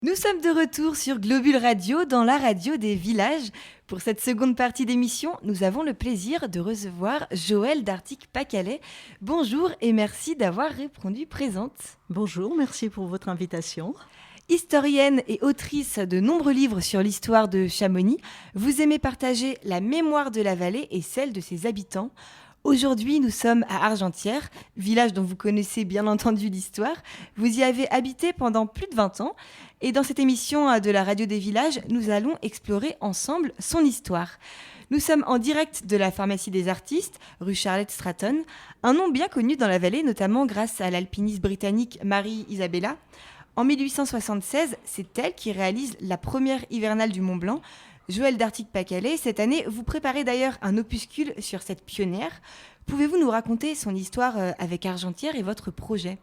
Nous sommes de retour sur Globule Radio, dans la radio des villages. Pour cette seconde partie d'émission, nous avons le plaisir de recevoir Joëlle d'Artic-Pas-Calais. Bonjour et merci d'avoir répondu présente. Bonjour, merci pour votre invitation. Historienne et autrice de nombreux livres sur l'histoire de Chamonix, vous aimez partager la mémoire de la vallée et celle de ses habitants. Aujourd'hui, nous sommes à Argentières, village dont vous connaissez bien entendu l'histoire. Vous y avez habité pendant plus de 20 ans. Et dans cette émission de la radio des villages, nous allons explorer ensemble son histoire. Nous sommes en direct de la pharmacie des artistes, rue Charlotte Stratton, un nom bien connu dans la vallée, notamment grâce à l'alpiniste britannique Mary Isabella. En 1876, c'est elle qui réalise la première hivernale du Mont Blanc. Joëlle d'Artic-Pas-Calais, cette année, vous préparez d'ailleurs un opuscule sur cette pionnière. Pouvez-vous nous raconter son histoire avec Argentières et votre projet ?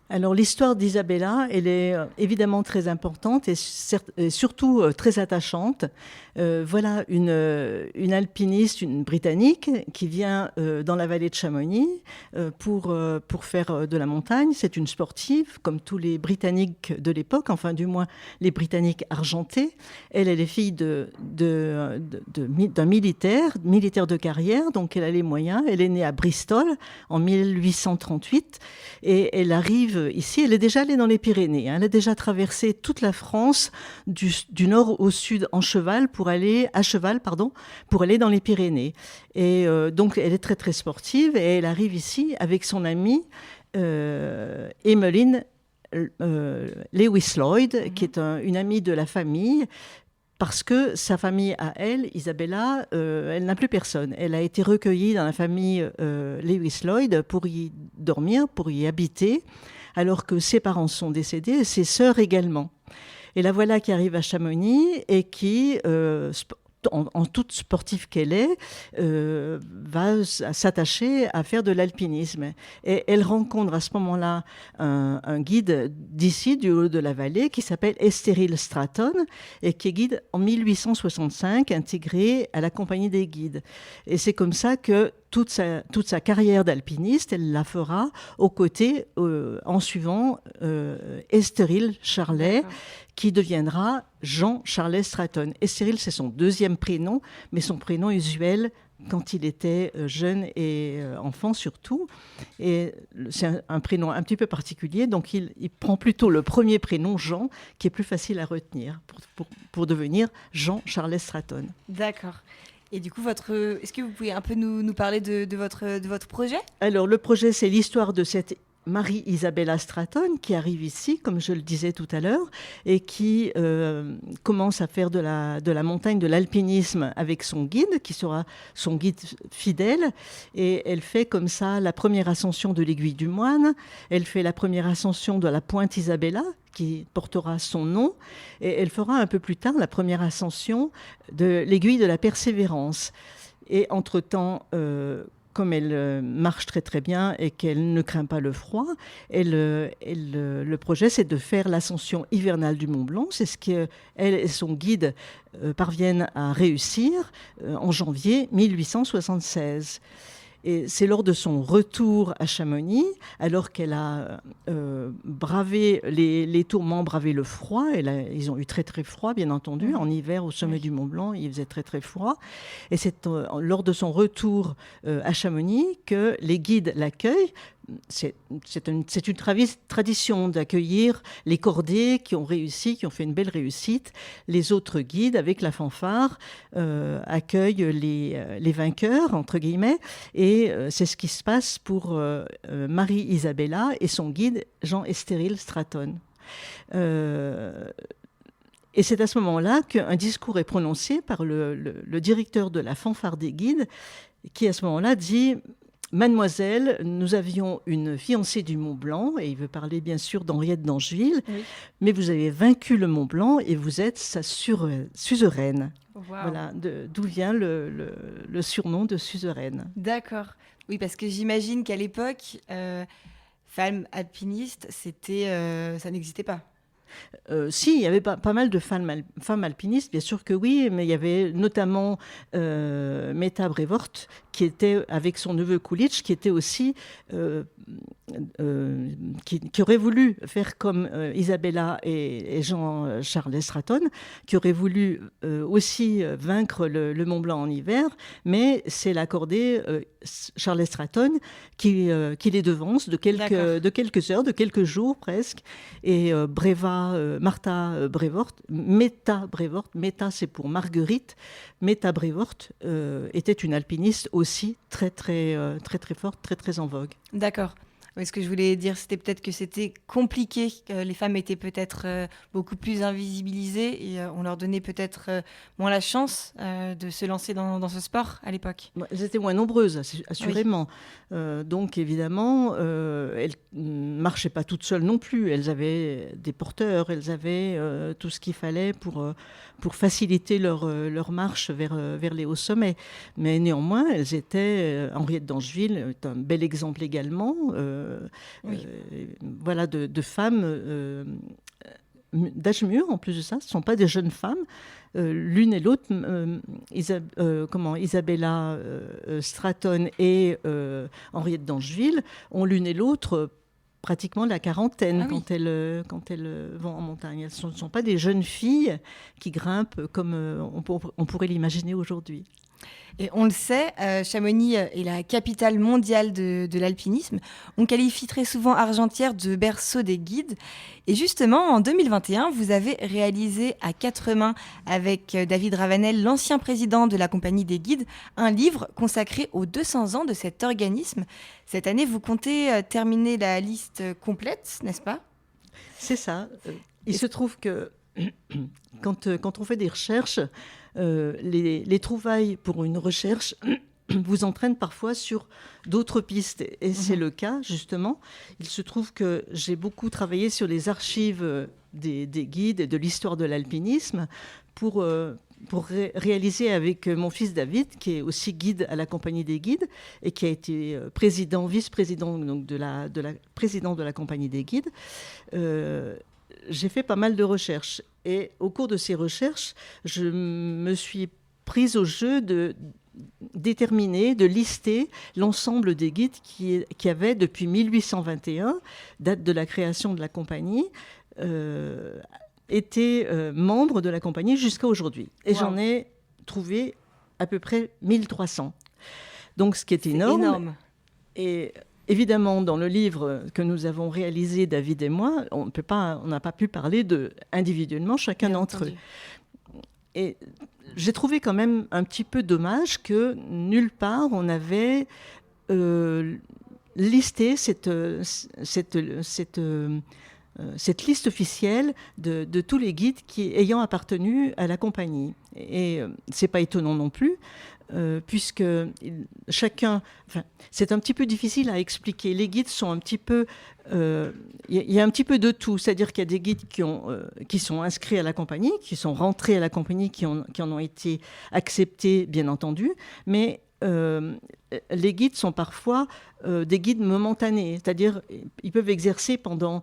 Alors l'histoire d'Isabella, elle est évidemment très importante et surtout très attachante. Voilà une alpiniste, une Britannique, qui vient dans la vallée de Chamonix pour faire de la montagne. C'est une sportive, comme tous les Britanniques de l'époque, enfin du moins les Britanniques argentés. Elle est fille d'un militaire de carrière, donc elle a les moyens. Elle est née à Bristol en 1838 et elle arrive ici. Elle est déjà allée dans les Pyrénées. Elle a déjà traversé toute la France du nord au sud pour aller dans les Pyrénées. Et donc, elle est très, très sportive et elle arrive ici avec son amie Emmeline Lewis Lloyd, qui est une amie de la famille. Parce que sa famille à elle, Isabella, elle n'a plus personne. Elle a été recueillie dans la famille Lewis Lloyd pour y dormir, pour y habiter, alors que ses parents sont décédés et ses sœurs également. Et la voilà qui arrive à Chamonix et qui, en toute sportive qu'elle est, va s'attacher à faire de l'alpinisme. Et elle rencontre à ce moment-là un guide d'ici, du haut de la vallée, qui s'appelle Esteril Stratton, et qui est guide en 1865, intégré à la compagnie des guides. Et c'est comme ça que toute sa carrière d'alpiniste, elle la fera aux côtés, en suivant Esteril Charlet, qui deviendra Jean Charlet Stratton. Esteril, c'est son deuxième prénom, mais son prénom usuel quand il était jeune et enfant surtout. Et c'est un prénom un petit peu particulier, donc il prend plutôt le premier prénom, Jean, qui est plus facile à retenir pour devenir Jean Charlet Stratton. D'accord. Et du coup, est-ce que vous pouvez un peu nous parler de votre projet ? Alors, le projet, c'est l'histoire de cette Mary Isabella Stratton qui arrive ici, comme je le disais tout à l'heure, et qui commence à faire de la montagne, de l'alpinisme avec son guide, qui sera son guide fidèle. Et elle fait comme ça la première ascension de l'Aiguille du Moine, elle fait la première ascension de la Pointe Isabella, qui portera son nom, et elle fera un peu plus tard la première ascension de l'Aiguille de la Persévérance. Et entre-temps, comme elle marche très très bien et qu'elle ne craint pas le froid, le projet c'est de faire l'ascension hivernale du Mont Blanc. C'est ce qu'elle et son guide parviennent à réussir en janvier 1876. Et c'est lors de son retour à Chamonix, alors qu'elle a bravé les tourments, bravé le froid. Ils ont eu très très froid, bien entendu. En hiver, au sommet du Mont Blanc, il faisait très très froid. Et c'est lors de son retour à Chamonix que les guides l'accueillent. C'est une tradition d'accueillir les cordés qui ont réussi, qui ont fait une belle réussite. Les autres guides, avec la fanfare, accueillent les vainqueurs, entre guillemets. Et c'est ce qui se passe pour Mary Isabella et son guide, Jean Esteril Stratton. Et c'est à ce moment-là qu'un discours est prononcé par le directeur de la fanfare des guides, qui à ce moment-là dit... Mademoiselle, nous avions une fiancée du Mont Blanc, et il veut parler bien sûr d'Henriette d'Angeville, oui. Mais vous avez vaincu le Mont Blanc et vous êtes sa suzeraine. Wow. Voilà, d'où vient le surnom de suzeraine. D'accord. Oui, parce que j'imagine qu'à l'époque, femme alpiniste, ça n'existait pas. Si, il y avait pas mal de femmes alpinistes, bien sûr que oui, mais il y avait notamment Meta Brevoort, qui était avec son neveu Coolidge, qui était aussi qui aurait voulu faire comme Isabella et Jean-Charles Stratton, qui aurait voulu aussi vaincre le Mont Blanc en hiver, mais c'est l'accordé Charles Stratton qui les devance de quelques heures, de quelques jours presque. Et Martha Brevoort, Meta Brevoort, Meta c'est pour Marguerite, Meta Brevoort était une alpiniste aussi très forte, très en vogue. D'accord. Oui, ce que je voulais dire, c'était peut-être que c'était compliqué. Les femmes étaient peut-être beaucoup plus invisibilisées et on leur donnait peut-être moins la chance de se lancer dans ce sport à l'époque. Elles étaient moins nombreuses, assurément. Oui. Donc, évidemment, elles ne marchaient pas toutes seules non plus. Elles avaient des porteurs, elles avaient tout ce qu'il fallait pour faciliter leur marche vers les hauts sommets. Mais néanmoins, elles étaient... Henriette d'Angeville est un bel exemple également. Oui. Voilà, de femmes d'âge mûr, en plus de ça. Ce ne sont pas des jeunes femmes. L'une et l'autre, Isabella Stratton et Henriette d'Angeville, ont l'une et l'autre pratiquement la quarantaine quand elles vont en montagne. Elles ne sont pas des jeunes filles qui grimpent comme on pourrait l'imaginer aujourd'hui. Et on le sait, Chamonix est la capitale mondiale de l'alpinisme. On qualifie très souvent Argentière de berceau des guides. Et justement, en 2021, vous avez réalisé à 4 mains avec David Ravanel, l'ancien président de la Compagnie des guides, un livre consacré aux 200 ans de cet organisme. Cette année, vous comptez terminer la liste complète, n'est-ce pas ? C'est ça. Il se trouve que quand on fait des recherches, les trouvailles pour une recherche vous entraînent parfois sur d'autres pistes. Et c'est le cas, justement. Il se trouve que j'ai beaucoup travaillé sur les archives des guides et de l'histoire de l'alpinisme pour réaliser avec mon fils David, qui est aussi guide à la Compagnie des guides et qui a été vice-président donc président de la Compagnie des guides. J'ai fait pas mal de recherches. Et au cours de ces recherches, je me suis prise au jeu de déterminer, de lister l'ensemble des guides qui avaient, depuis 1821, date de la création de la compagnie, été membres de la compagnie jusqu'à aujourd'hui. Et j'en ai trouvé à peu près 1300. Donc, ce qui est énorme. Et évidemment, dans le livre que nous avons réalisé, David et moi, on n'a pas pu parler individuellement chacun d'entre eux. Et j'ai trouvé quand même un petit peu dommage que nulle part on avait listé cette liste officielle de tous les guides ayant appartenu à la compagnie. Et c'est pas étonnant non plus. Puisque chacun... c'est un petit peu difficile à expliquer. Les guides sont un petit peu... Il y a un petit peu de tout. C'est-à-dire qu'il y a des guides qui sont inscrits à la compagnie, qui sont rentrés à la compagnie, qui en ont été acceptés, bien entendu. Mais les guides sont parfois des guides momentanés. C'est-à-dire ils peuvent exercer pendant...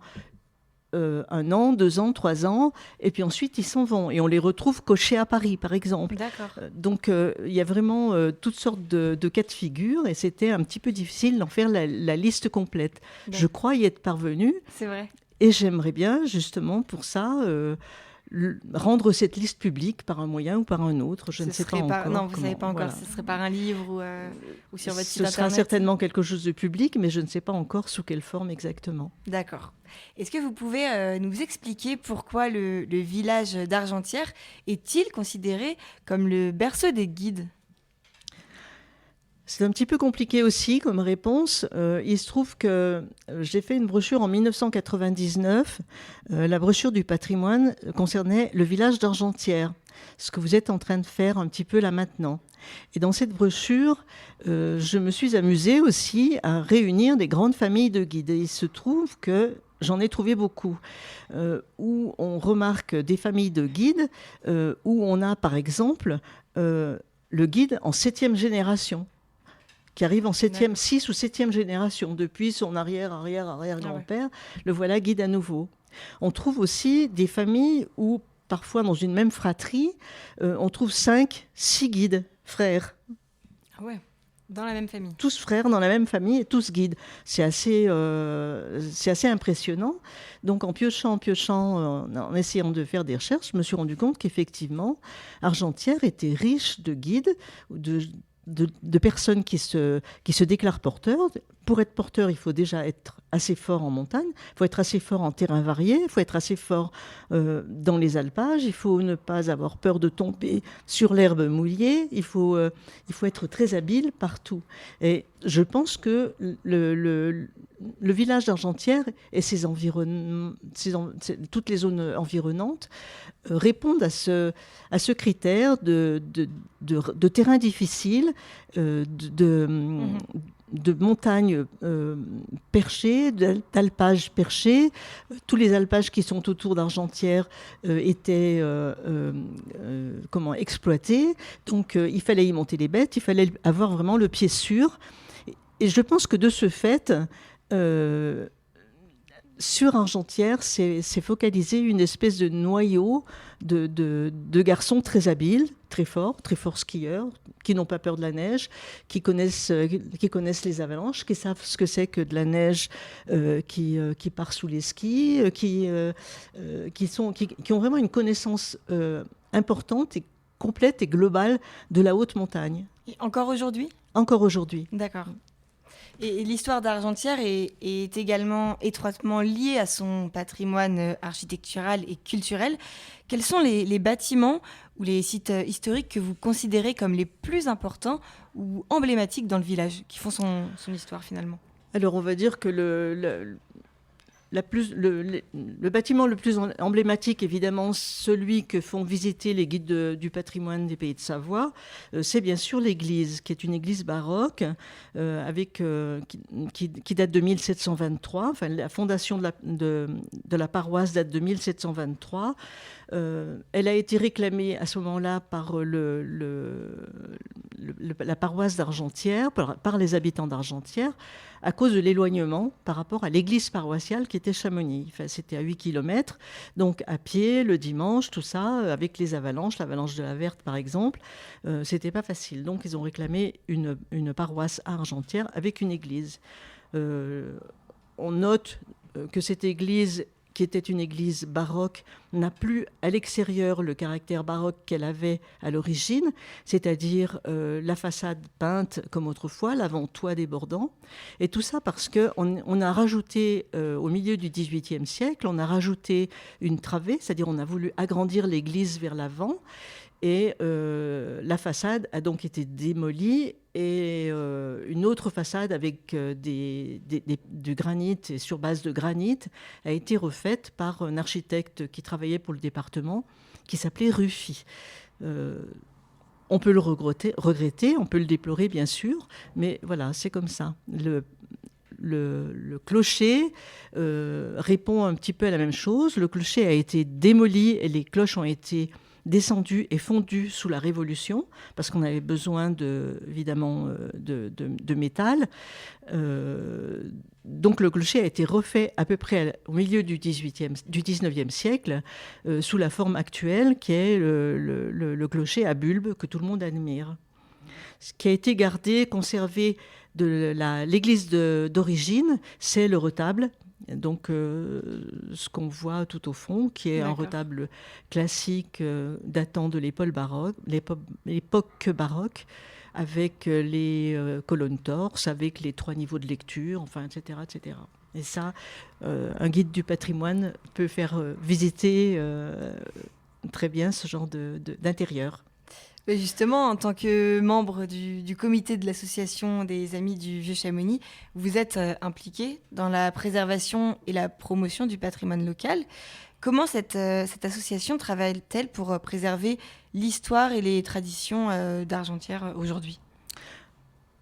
1 an, 2 ans, 3 ans, et puis ensuite ils s'en vont. Et on les retrouve cochés à Paris, par exemple. D'accord. Donc il y a vraiment toutes sortes de cas de figure, et c'était un petit peu difficile d'en faire la liste complète. D'accord. Je crois y être parvenue. C'est vrai. Et j'aimerais bien, justement, pour ça... rendre cette liste publique par un moyen ou par un autre, je ne sais pas encore. Non, vous ne savez pas encore, ce serait par un livre ou sur votre site internet. Ce sera certainement quelque chose de public, mais je ne sais pas encore sous quelle forme exactement. D'accord. Est-ce que vous pouvez nous expliquer pourquoi le village d'Argentière est-il considéré comme le berceau des guides ? C'est un petit peu compliqué aussi comme réponse. Il se trouve que j'ai fait une brochure en 1999. La brochure du patrimoine concernait le village d'Argentière, ce que vous êtes en train de faire un petit peu là maintenant. Et dans cette brochure, je me suis amusée aussi à réunir des grandes familles de guides. Et il se trouve que j'en ai trouvé beaucoup, où on remarque des familles de guides, où on a par exemple le guide en 7e génération, qui arrive en 6 ou 7e génération, depuis son arrière-grand-père, le voilà guide à nouveau. On trouve aussi des familles où, parfois dans une même fratrie, on trouve 5, 6 guides, frères. Ah ouais, dans la même famille. Tous frères dans la même famille et tous guides. C'est assez impressionnant. Donc en piochant, en essayant de faire des recherches, je me suis rendu compte qu'effectivement, Argentière était riche de guides, de personnes qui se déclarent porteurs. Pour être porteur, il faut déjà être assez fort en montagne, il faut être assez fort en terrain varié, il faut être assez fort dans les alpages, il faut ne pas avoir peur de tomber sur l'herbe mouillée, il faut être très habile partout. Et je pense que le village d'Argentière et ses environnements, toutes les zones environnantes répondent à ce critère de terrain difficile, de montagnes perchées, d'alpages perchés. Tous les alpages qui sont autour d'Argentière étaient exploités. Donc il fallait y monter les bêtes, il fallait avoir vraiment le pied sûr. Et je pense que de ce fait, sur Argentière, c'est focalisé une espèce de noyau de garçons très habiles, très forts skieurs, qui n'ont pas peur de la neige, qui connaissent les avalanches, qui savent ce que c'est que de la neige qui part sous les skis, qui ont vraiment une connaissance importante et complète et globale de la haute montagne. Et encore aujourd'hui ? Encore aujourd'hui. D'accord. Et l'histoire d'Argentière est également étroitement liée à son patrimoine architectural et culturel. Quels sont les bâtiments ou les sites historiques que vous considérez comme les plus importants ou emblématiques dans le village, qui font son histoire finalement ? Alors on va dire que le bâtiment le plus emblématique, évidemment, celui que font visiter les guides du patrimoine des Pays de Savoie, c'est bien sûr l'église, qui est une église baroque qui date de 1723. Enfin, la fondation de la paroisse date de 1723. Elle a été réclamée à ce moment-là par la paroisse d'Argentière, par les habitants d'Argentière, à cause de l'éloignement par rapport à l'église paroissiale qui était Chamonix. Enfin, c'était à 8 km, donc à pied, le dimanche, tout ça, avec les avalanches, l'avalanche de la Verte par exemple, c'était pas facile. Donc ils ont réclamé une paroisse à Argentière avec une église. On note que cette église, qui était une église baroque, n'a plus à l'extérieur le caractère baroque qu'elle avait à l'origine, c'est-à-dire la façade peinte comme autrefois, l'avant-toit débordant. Et tout ça parce qu'on a rajouté, au milieu du XVIIIe siècle, on a rajouté une travée, c'est-à-dire on a voulu agrandir l'église vers l'avant. Et la façade a donc été démolie et une autre façade avec du granit et sur base de granit a été refaite par un architecte qui travaillait pour le département qui s'appelait Ruffy. On peut le regretter, on peut le déplorer bien sûr, mais voilà, c'est comme ça. Le clocher répond un petit peu à la même chose. Le clocher a été démoli et les cloches ont été descendu et fondu sous la Révolution, parce qu'on avait besoin évidemment de métal. Donc le clocher a été refait à peu près au milieu du 19e siècle, sous la forme actuelle, qui est le clocher à bulbe que tout le monde admire. Ce qui a été gardé, conservé de l'église d'origine, c'est le retable. Donc, ce qu'on voit tout au fond, qui est un retable classique datant de l'époque baroque, avec les colonnes torses, avec les 3 niveaux de lecture, enfin, etc., etc. Et ça, un guide du patrimoine peut faire visiter très bien ce genre d'intérieur. Justement, en tant que membre du comité de l'association des Amis du Vieux Chamonix, vous êtes impliqué dans la préservation et la promotion du patrimoine local. Comment cette association travaille-t-elle pour préserver l'histoire et les traditions d'Argentière aujourd'hui ?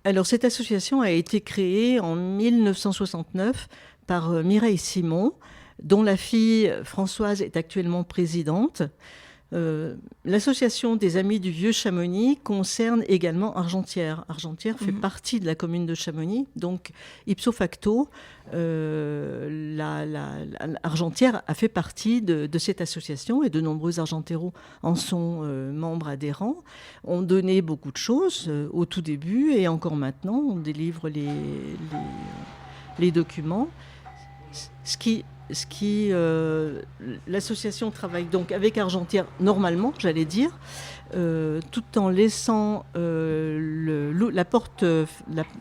Alors, cette association a été créée en 1969 par Mireille Simon, dont la fille Françoise est actuellement présidente. L'association des Amis du Vieux Chamonix concerne également Argentières. Argentières fait partie de la commune de Chamonix, donc ipso facto, Argentières a fait partie de cette association et de nombreux Argentéros en sont membres adhérents. On donnait beaucoup de choses au tout début et encore maintenant, on délivre les documents. L'association travaille donc avec Argentières normalement, j'allais dire, tout en laissant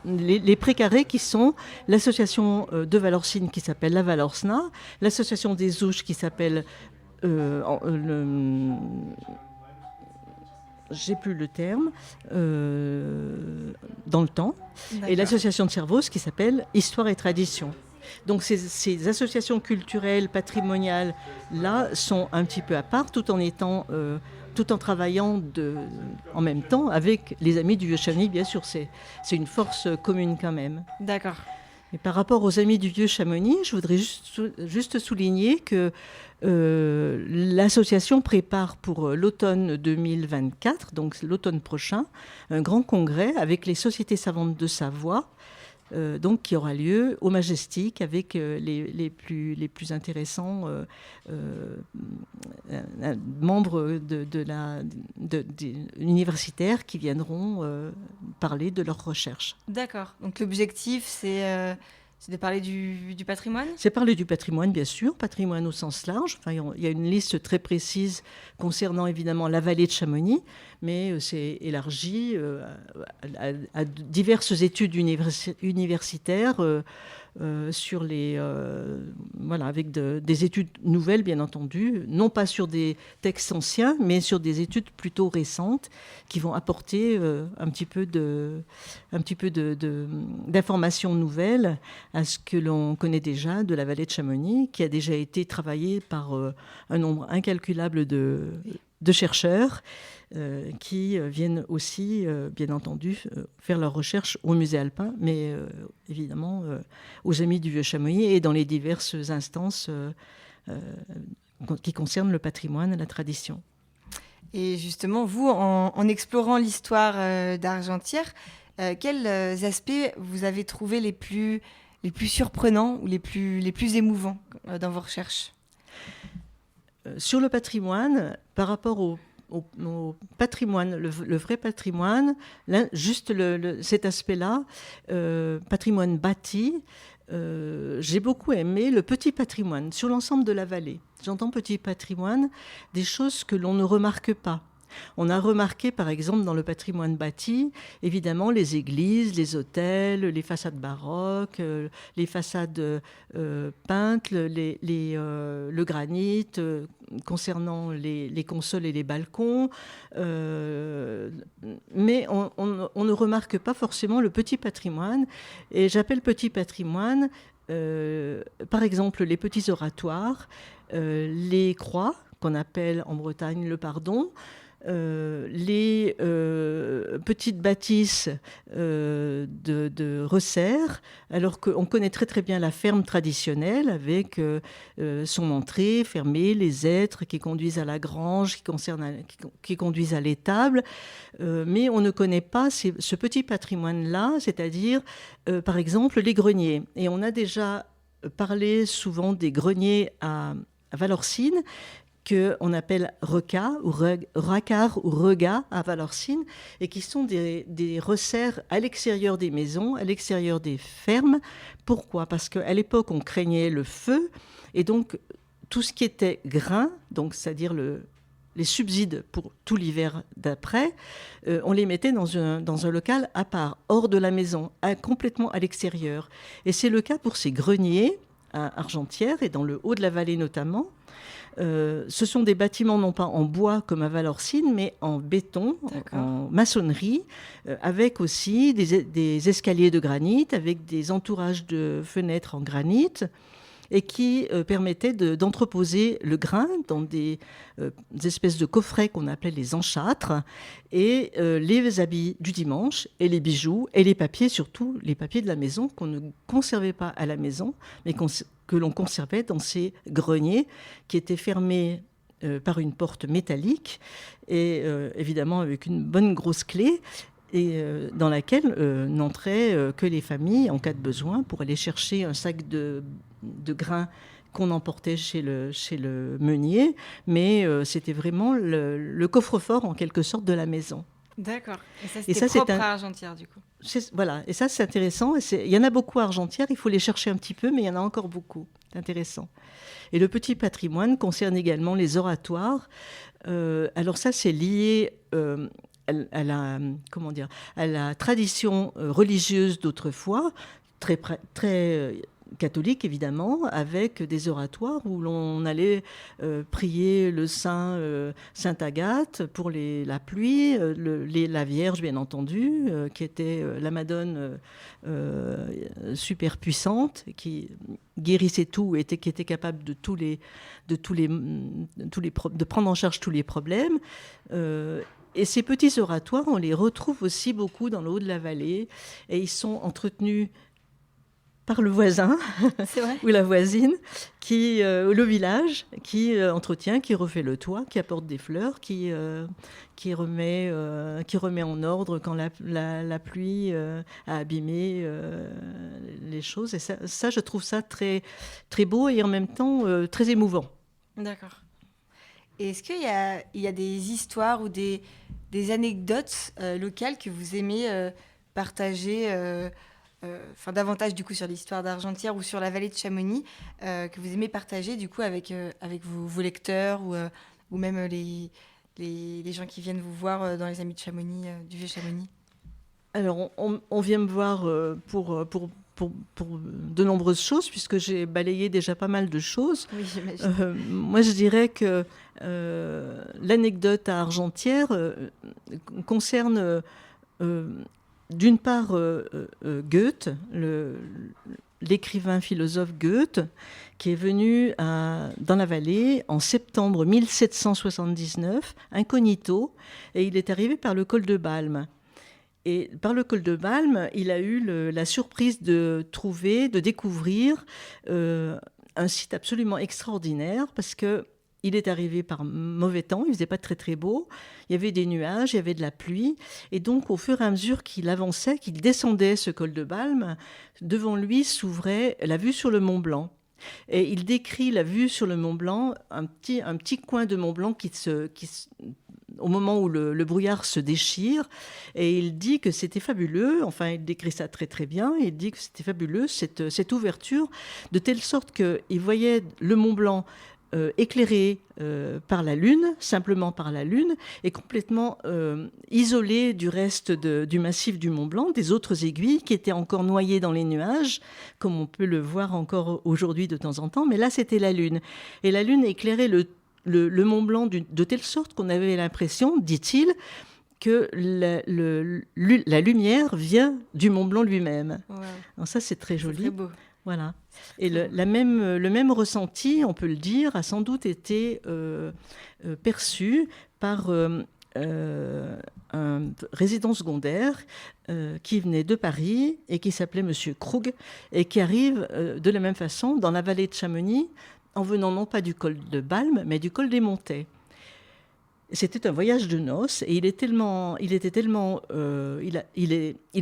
les précarés qui sont l'association de Valorcine qui s'appelle la Valorsna, l'association des Ouches qui s'appelle j'ai plus le terme, dans le temps, et l'association de Servoz qui s'appelle Histoire et Tradition. Donc ces associations culturelles, patrimoniales, là, sont un petit peu à part, tout en travaillant en même temps avec les Amis du Vieux-Chamonix, bien sûr. C'est une force commune quand même. D'accord. Et par rapport aux Amis du Vieux-Chamonix, je voudrais juste souligner que l'association prépare pour l'automne 2024, donc l'automne prochain, un grand congrès avec les sociétés savantes de Savoie, donc qui aura lieu au Majestic avec les plus intéressants membres universitaires qui viendront parler de leurs recherches. D'accord. Donc l'objectif, c'est de parler du patrimoine ? C'est parler du patrimoine, bien sûr, patrimoine au sens large. Enfin, il y a une liste très précise concernant évidemment la vallée de Chamonix, mais c'est élargi à diverses études universitaires sur avec des études nouvelles, bien entendu, non pas sur des textes anciens, mais sur des études plutôt récentes qui vont apporter un petit peu d'informations nouvelles à ce que l'on connaît déjà de la vallée de Chamonix, qui a déjà été travaillée par un nombre incalculable de chercheurs qui viennent aussi, bien entendu, faire leurs recherches au musée alpin, mais évidemment aux Amis du Vieux-Chamonix et dans les diverses instances qui concernent le patrimoine et la tradition. Et justement, vous, en explorant l'histoire d'Argentières, quels aspects vous avez trouvé les plus surprenants ou les plus émouvants dans vos recherches ? Sur le patrimoine, par rapport au patrimoine, le vrai patrimoine, là, juste cet aspect-là, patrimoine bâti, j'ai beaucoup aimé le petit patrimoine sur l'ensemble de la vallée. J'entends petit patrimoine, des choses que l'on ne remarque pas. On a remarqué, par exemple, dans le patrimoine bâti, évidemment, les églises, les hôtels, les façades baroques, les façades peintes, le granit, concernant les consoles et les balcons. Mais on ne remarque pas forcément le petit patrimoine. Et j'appelle petit patrimoine, par exemple, les petits oratoires, les croix, qu'on appelle en Bretagne le pardon, les petites bâtisses de resserres, alors qu'on connaît très très bien la ferme traditionnelle avec son entrée fermée, les êtres qui conduisent à la grange, qui conduisent à l'étable, mais on ne connaît pas ce petit patrimoine-là, c'est-à-dire par exemple les greniers. Et on a déjà parlé souvent des greniers à Valorcine, qu'on appelle reca ou racar ou rega à Valorcine, et qui sont des resserres à l'extérieur des maisons, à l'extérieur des fermes. Pourquoi ? Parce qu'à l'époque, on craignait le feu, et donc tout ce qui était grain, donc c'est-à-dire les subsides pour tout l'hiver d'après, on les mettait dans un local à part, hors de la maison, complètement à l'extérieur. Et c'est le cas pour ces greniers à Argentières, et dans le haut de la vallée notamment. Ce sont des bâtiments non pas en bois comme à Valorcine, mais en béton, en maçonnerie, avec aussi des escaliers de granit, avec des entourages de fenêtres en granit, et qui permettaient d'entreposer le grain dans des espèces de coffrets qu'on appelait les enchâtres, et les habits du dimanche, et les bijoux, et les papiers, surtout les papiers de la maison, qu'on ne conservait pas à la maison, mais que l'on conservait dans ces greniers qui étaient fermés par une porte métallique, et évidemment avec une bonne grosse clé, et dans laquelle n'entraient que les familles en cas de besoin pour aller chercher un sac de grains qu'on emportait chez le meunier, mais c'était vraiment le coffre-fort en quelque sorte de la maison. D'accord. Et ça, c'était propre à Argentière, du coup. Voilà, et ça, c'est intéressant. Il y en a beaucoup à Argentière, il faut les chercher un petit peu, mais il y en a encore beaucoup. C'est intéressant. Et le petit patrimoine concerne également les oratoires. Alors ça, c'est lié à la tradition religieuse d'autrefois, très catholique évidemment, avec des oratoires où l'on allait prier le saint Sainte Agathe pour la pluie, la Vierge bien entendu, qui était la Madone super puissante, qui guérissait tout, qui était capable de prendre en charge tous les problèmes. Et ces petits oratoires, on les retrouve aussi beaucoup dans le haut de la vallée, et ils sont entretenus par le voisin ou la voisine, le village, qui entretient, qui refait le toit, qui apporte des fleurs, qui remet en ordre quand la pluie a abîmé les choses. Et ça, je trouve ça très, très beau et en même temps très émouvant. D'accord. Et est-ce qu'il y a des histoires ou des anecdotes locales que vous aimez partager davantage du coup sur l'histoire d'Argentière ou sur la vallée de Chamonix, que vous aimez partager du coup avec vos lecteurs ou même les gens qui viennent vous voir dans les Amis de Chamonix, du Vieux Chamonix? Alors, on vient me voir pour de nombreuses choses, puisque j'ai balayé déjà pas mal de choses. Oui, j'imagine. Moi, je dirais que l'anecdote à Argentière concerne d'une part Goethe, l'écrivain philosophe Goethe, qui est venu dans la vallée en septembre 1779, incognito, et il est arrivé par le col de Balme. Et par le col de Balme, il a eu la surprise de découvrir un site absolument extraordinaire, parce que il est arrivé par mauvais temps, il faisait pas très très beau, il y avait des nuages, il y avait de la pluie, et donc au fur et à mesure qu'il avançait, qu'il descendait ce col de Balme, devant lui s'ouvrait la vue sur le Mont Blanc. Et il décrit la vue sur le Mont Blanc, un petit coin de Mont Blanc au moment où le brouillard se déchire, et il dit que c'était fabuleux, enfin il décrit ça très très bien, il dit que c'était fabuleux, cette ouverture, de telle sorte qu'il voyait le Mont Blanc éclairé par la Lune, simplement par la Lune, et complètement isolé du reste du massif du Mont Blanc, des autres aiguilles qui étaient encore noyées dans les nuages, comme on peut le voir encore aujourd'hui de temps en temps, mais là c'était la Lune. Et la Lune éclairait le Mont Blanc de telle sorte qu'on avait l'impression, dit-il, que la lumière vient du Mont Blanc lui-même. Ouais. Alors ça, c'est très joli. C'est très beau. Voilà. Et le même ressenti, on peut le dire, a sans doute été perçu par un résident secondaire qui venait de Paris et qui s'appelait Monsieur Krug, et qui arrive de la même façon dans la vallée de Chamonix, en venant non pas du col de Balme, mais du col des Montets. C'était un voyage de noces, et il est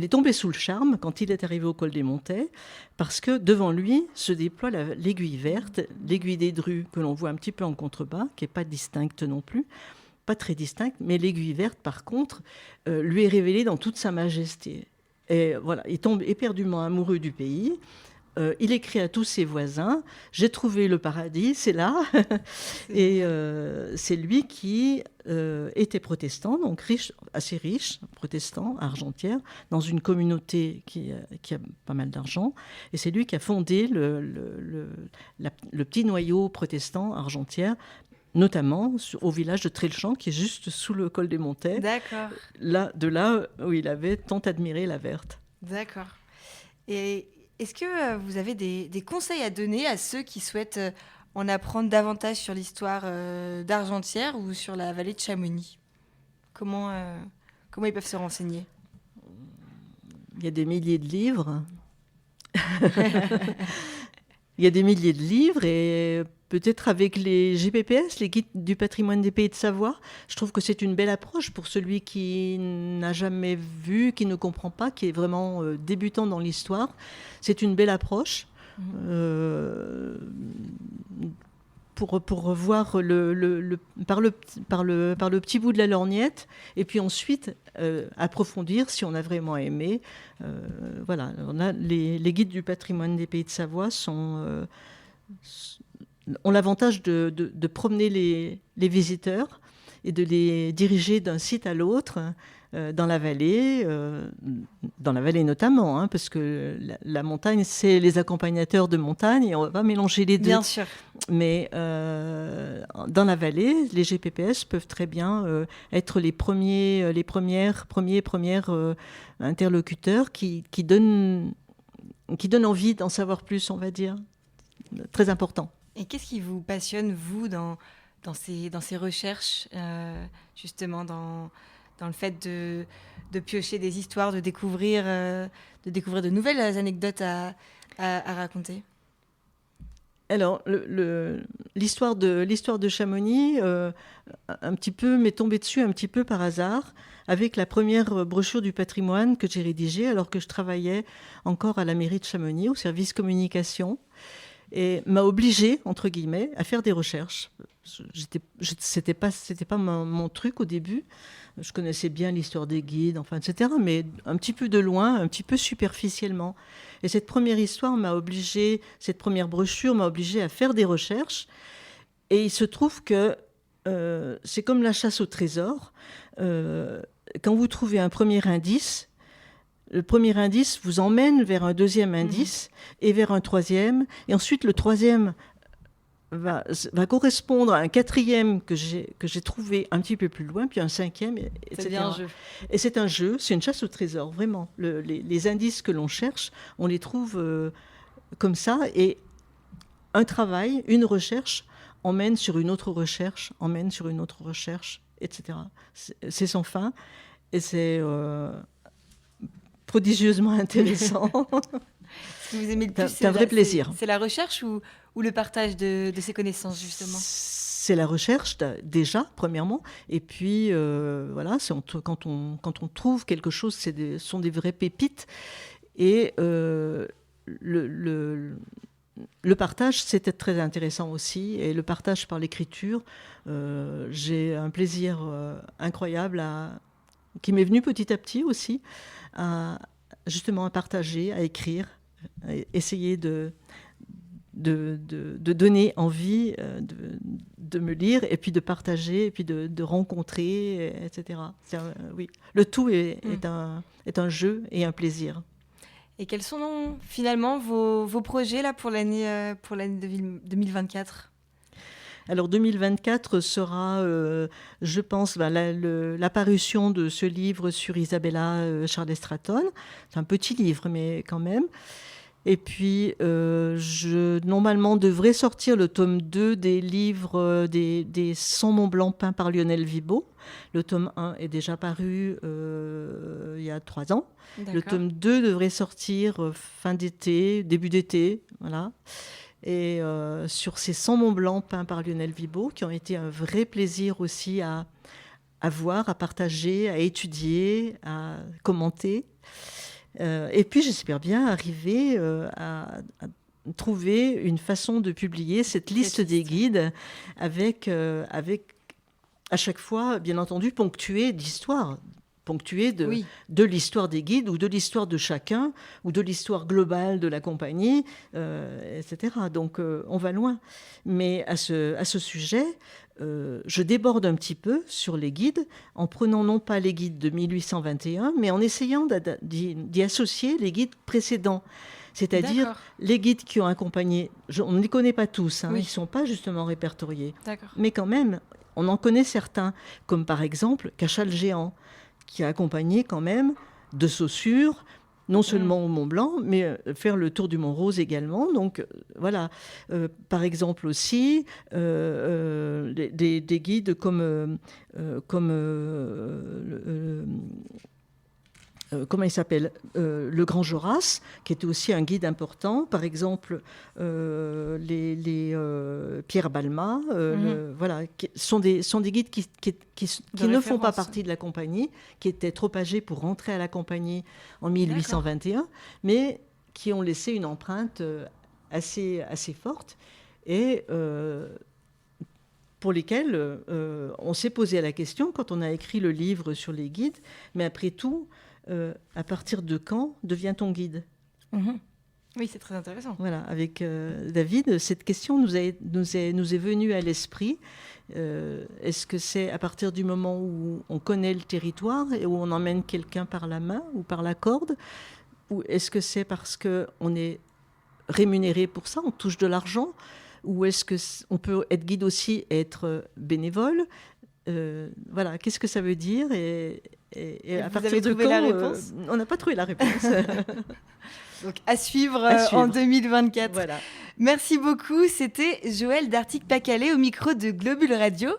tombé sous le charme quand il est arrivé au col des Montets, parce que devant lui se déploie l'aiguille verte, l'aiguille des drues que l'on voit un petit peu en contrebas, qui n'est pas distincte non plus, pas très distincte, mais l'aiguille verte par contre lui est révélée dans toute sa majesté. Et voilà, il tombe éperdument amoureux du pays. Il écrit à tous ses voisins, j'ai trouvé le paradis, c'est là. Et c'est lui qui était protestant, donc riche, assez riche, protestant, à Argentière, dans une communauté qui a pas mal d'argent. Et c'est lui qui a fondé le petit noyau protestant à Argentière, notamment au village de Trelchamp, qui est juste sous le col des Montets. D'accord. De là où il avait tant admiré la Verte. D'accord. Et est-ce que vous avez des conseils à donner à ceux qui souhaitent en apprendre davantage sur l'histoire d'Argentière ou sur la vallée de Chamonix? Comment ils peuvent se renseigner? Il y a des milliers de livres. Il y a des milliers de livres et peut-être avec les GPPS, les guides du patrimoine des pays de Savoie, je trouve que c'est une belle approche pour celui qui n'a jamais vu, qui ne comprend pas, qui est vraiment débutant dans l'histoire. C'est une belle approche. Pour revoir par le petit bout de la lorgnette, et puis ensuite approfondir si on a vraiment aimé. Voilà, les guides du patrimoine des pays de Savoie ont l'avantage de promener les visiteurs et de les diriger d'un site à l'autre dans la vallée notamment, hein, parce que la montagne, c'est les accompagnateurs de montagne, et on ne va pas mélanger les deux. Bien sûr. Mais dans la vallée, les GPPS peuvent très bien être les premiers interlocuteurs qui donnent envie d'en savoir plus, on va dire. Très important. Et qu'est-ce qui vous passionne, vous, dans ces recherches, justement, dans le fait de piocher des histoires, de découvrir de nouvelles anecdotes à raconter? Alors, l'histoire de Chamonix, un petit peu, m'est tombée dessus un petit peu par hasard, avec la première brochure du patrimoine que j'ai rédigée alors que je travaillais encore à la mairie de Chamonix, au service communication, et m'a obligée, entre guillemets, à faire des recherches. C'était pas mon truc au début. Je connaissais bien l'histoire des guides, enfin, etc., mais un petit peu de loin, un petit peu superficiellement. Et cette première brochure m'a obligée à faire des recherches. Et il se trouve que c'est comme la chasse au trésor. Quand vous trouvez un premier indice, le premier indice vous emmène vers un deuxième indice et vers un troisième. Et ensuite, le troisième va correspondre à un quatrième que j'ai trouvé un petit peu plus loin, puis un cinquième, etc. C'est bien un jeu. Et c'est un jeu, c'est une chasse au trésor, vraiment. Les indices que l'on cherche, on les trouve comme ça. Et un travail, une recherche, emmène sur une autre recherche, etc. C'est sans fin. Et c'est prodigieusement intéressant. Ce que vous aimez le plus, c'est un vrai plaisir. C'est la recherche ou le partage de ces connaissances, justement? C'est la recherche, déjà, premièrement. Et puis, voilà, quand on trouve quelque chose, ce sont des vraies pépites. Et le partage, c'était très intéressant aussi. Et le partage par l'écriture, j'ai un plaisir incroyable qui m'est venu petit à petit aussi, justement à partager, à écrire, à essayer de donner envie de me lire, et puis de partager, et puis de rencontrer, etc. Oui. Le tout est un jeu et un plaisir. Et quels sont finalement vos projets là, pour l'année 2024 ? Alors 2024 sera, je pense, l'apparition de ce livre sur Isabella Charles Stratton. C'est un petit livre, mais quand même. Et puis, normalement, devrais sortir le tome 2 des livres des 100 Mont Blanc peints par Lionel Vibo. Le tome 1 est déjà paru il y a 3 ans. D'accord. Le tome 2 devrait sortir fin d'été, début d'été, voilà. Et sur ces 100 Mont Blanc peints par Lionel Vibo, qui ont été un vrai plaisir aussi à voir, à partager, à étudier, à commenter. Et puis j'espère bien arriver à trouver une façon de publier cette liste des guides avec à chaque fois, bien entendu, ponctuée d'histoires, ponctuée de l'histoire des guides ou de l'histoire de chacun ou de l'histoire globale de la compagnie, etc. Donc on va loin. Mais à ce sujet, je déborde un petit peu sur les guides en prenant non pas les guides de 1821, mais en essayant d'y associer les guides précédents. C'est-à-dire D'accord. les guides qui ont accompagné, on ne les connaît pas tous, ils ne sont pas justement répertoriés. D'accord. Mais quand même, on en connaît certains, comme par exemple Cachat le Géant, qui a accompagné quand même de Saussure, non seulement au Mont Blanc, mais faire le tour du Mont Rose également. Donc voilà, par exemple aussi, des guides comme comment il s'appelle, le Grand Joras, qui était aussi un guide important. Par exemple, les Pierre Balma, voilà, sont des guides qui ne font pas partie de la compagnie, qui étaient trop âgés pour rentrer à la compagnie en 1821, mais qui ont laissé une empreinte assez forte et pour lesquels on s'est posé la question quand on a écrit le livre sur les guides, mais après tout, à partir de quand devient-on guide ? Oui, c'est très intéressant. Voilà, avec David, cette question nous est venue à l'esprit. Est-ce que c'est à partir du moment où on connaît le territoire et où on emmène quelqu'un par la main ou par la corde ? Ou est-ce que c'est parce qu'on est rémunéré pour ça, on touche de l'argent ? Ou est-ce qu'on peut être guide aussi et être bénévole ? Voilà, qu'est-ce que ça veut dire et à partir de quand la réponse on n'a pas trouvé la réponse. Donc à suivre en 2024. Voilà. Merci beaucoup. C'était Joëlle d'Artic-Pas-Calais au micro de Globule Radio.